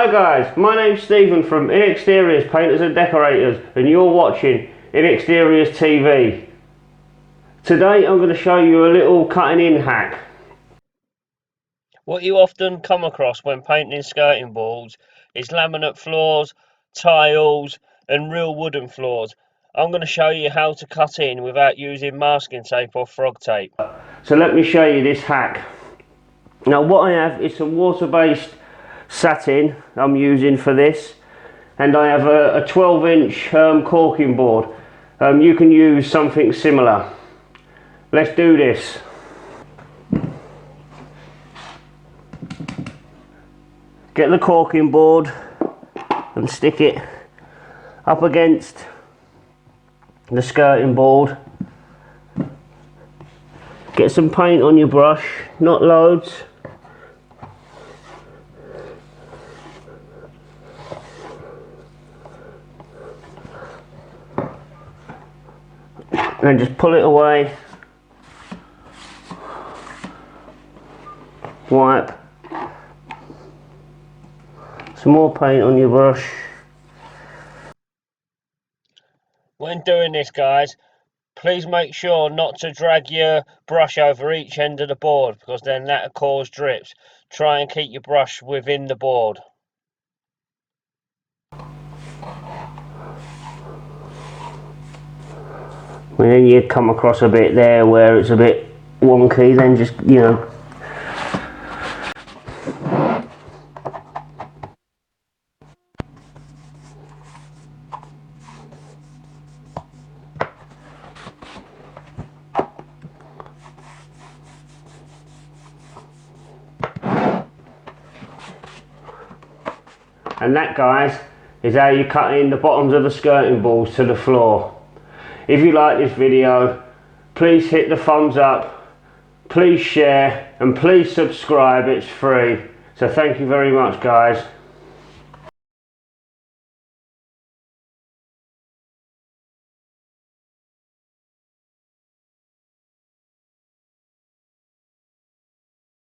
Hi guys, my name's Stephen from Inexteriors Painters and Decorators, and you're watching Inexteriors TV. Today I'm going to show you a little cutting in hack. What you often come across when painting skirting boards is laminate floors, tiles and real wooden floors. I'm going to show you how to cut in without using masking tape or frog tape. So let me show you this hack. Now what I have is some water-based satin I'm using for this, and I have a 12-inch caulking board. You can use something similar. Let's do this. Get the caulking board and stick it up against the skirting board. Get some paint on your brush, not loads. And just pull it away. Wipe. Some more paint on your brush. When doing this, guys, please make sure not to drag your brush over each end of the board, because then that'll cause drips. Try and keep your brush within the board. When you come across a bit there where it's a bit wonky, then just, And that, guys, is how you cut in the bottoms of the skirting boards to the floor. If you like this video, please hit the thumbs up, please share, and please subscribe. It's free. So thank you very much, guys.